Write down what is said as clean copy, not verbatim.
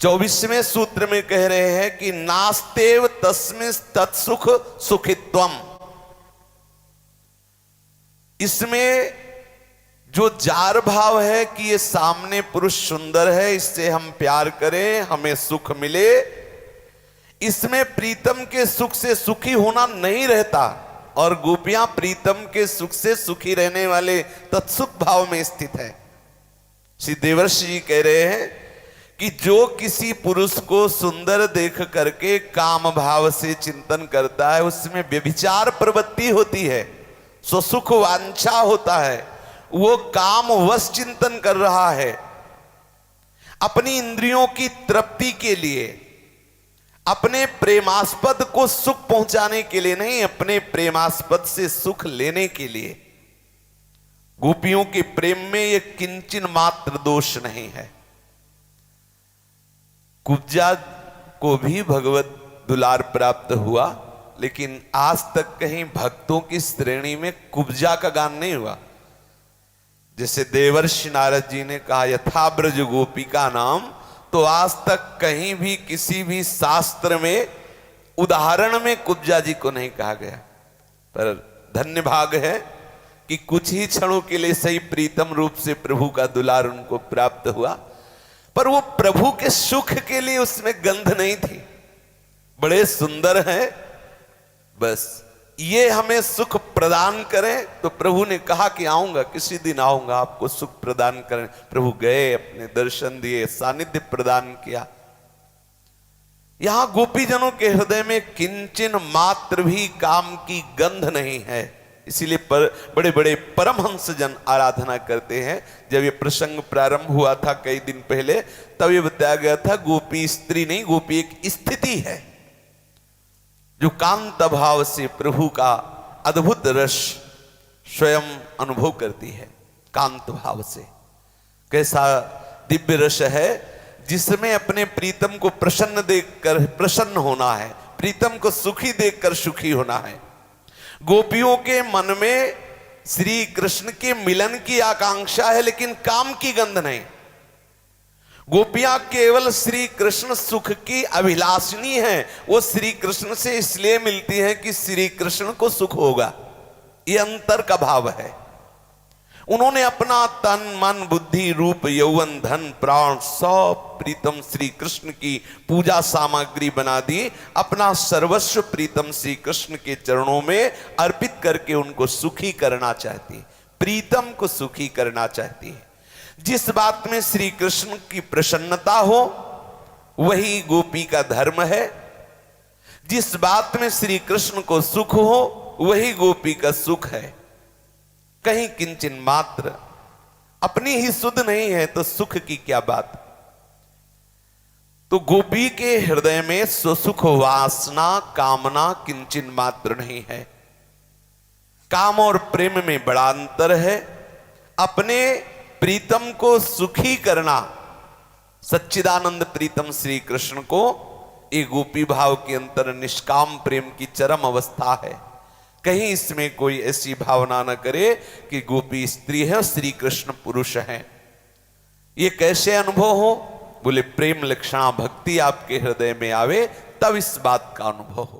24वें सूत्र में कह रहे हैं कि नास्तेव तस्मिन् तत्सुख सुखित्वम। इसमें जो जार भाव है कि ये सामने पुरुष सुंदर है, इससे हम प्यार करें, हमें सुख मिले, इसमें प्रीतम के सुख से सुखी होना नहीं रहता। और गोपियां प्रीतम के सुख से सुखी रहने वाले तत्सुख भाव में स्थित है। श्री देवर्षि जी कह रहे हैं कि जो किसी पुरुष को सुंदर देख करके काम भाव से चिंतन करता है, उसमें व्यभिचार प्रवृत्ति होती है, स्वसुख वांछा होता है, वो काम वश चिंतन कर रहा है। अपनी इंद्रियों की तृप्ति के लिए, अपने प्रेमास्पद को सुख पहुंचाने के लिए नहीं, अपने प्रेमास्पद से सुख लेने के लिए। गोपियों के प्रेम में यह किंचन मात्र दोष नहीं है। कुब्जा को भी भगवत दुलार प्राप्त हुआ, लेकिन आज तक कहीं भक्तों की श्रेणी में कुब्जा का गान नहीं हुआ। जैसे देवर्षि नारद जी ने कहा यथा ब्रज गोपिका नाम, तो आज तक कहीं भी किसी भी शास्त्र में उदाहरण में कुब्जा जी को नहीं कहा गया। पर धन्य भाग है कि कुछ ही क्षणों के लिए सही प्रीतम रूप से प्रभु का दुलार उनको प्राप्त हुआ, पर वो प्रभु के सुख के लिए उसमें गंध नहीं थी। बड़े सुंदर हैं, बस ये हमें सुख प्रदान करें। तो प्रभु ने कहा कि आऊंगा, किसी दिन आऊंगा, आपको सुख प्रदान करें। प्रभु गए, अपने दर्शन दिए, सानिध्य प्रदान किया। यहां गोपीजनों के हृदय में किंचन मात्र भी काम की गंध नहीं है। इसीलिए बड़े बड़े परमहंस जन आराधना करते हैं। जब ये प्रसंग प्रारंभ हुआ था कई दिन पहले, तब ये बताया गया था गोपी स्त्री नहीं, गोपी एक स्थिति है जो कांत भाव से प्रभु का अद्भुत रस स्वयं अनुभव करती है। कांत भाव से कैसा दिव्य रस है, जिसमें अपने प्रीतम को प्रसन्न देखकर प्रसन्न होना है, प्रीतम को सुखी देखकर सुखी होना है। गोपियों के मन में श्री कृष्ण के मिलन की आकांक्षा है, लेकिन काम की गंध नहीं। गोपियां केवल श्री कृष्ण सुख की अभिलाषिनी है। वो श्री कृष्ण से इसलिए मिलती हैं कि श्री कृष्ण को सुख होगा, ये अंतर का भाव है। उन्होंने अपना तन मन बुद्धि रूप यौवन धन प्राण सब प्रीतम श्री कृष्ण की पूजा सामग्री बना दी। अपना सर्वस्व प्रीतम श्री कृष्ण के चरणों में अर्पित करके उनको सुखी करना चाहती, प्रीतम को सुखी करना चाहती है। जिस बात में श्री कृष्ण की प्रसन्नता हो वही गोपी का धर्म है। जिस बात में श्री कृष्ण को सुख हो वही गोपी का सुख है। कहीं किंचन मात्र अपनी ही सुध नहीं है तो सुख की क्या बात। तो गोपी के हृदय में सुख वासना कामना किंचन मात्र नहीं है। काम और प्रेम में बड़ा अंतर है। अपने प्रीतम को सुखी करना, सच्चिदानंद प्रीतम श्री कृष्ण को, एक गोपी भाव के अंतर निष्काम प्रेम की चरम अवस्था है। कहीं इसमें कोई ऐसी भावना न करे कि गोपी स्त्री है, श्री कृष्ण पुरुष है। ये कैसे अनुभव हो? बोले प्रेम लक्षणा भक्ति आपके हृदय में आवे तब इस बात का अनुभव हो।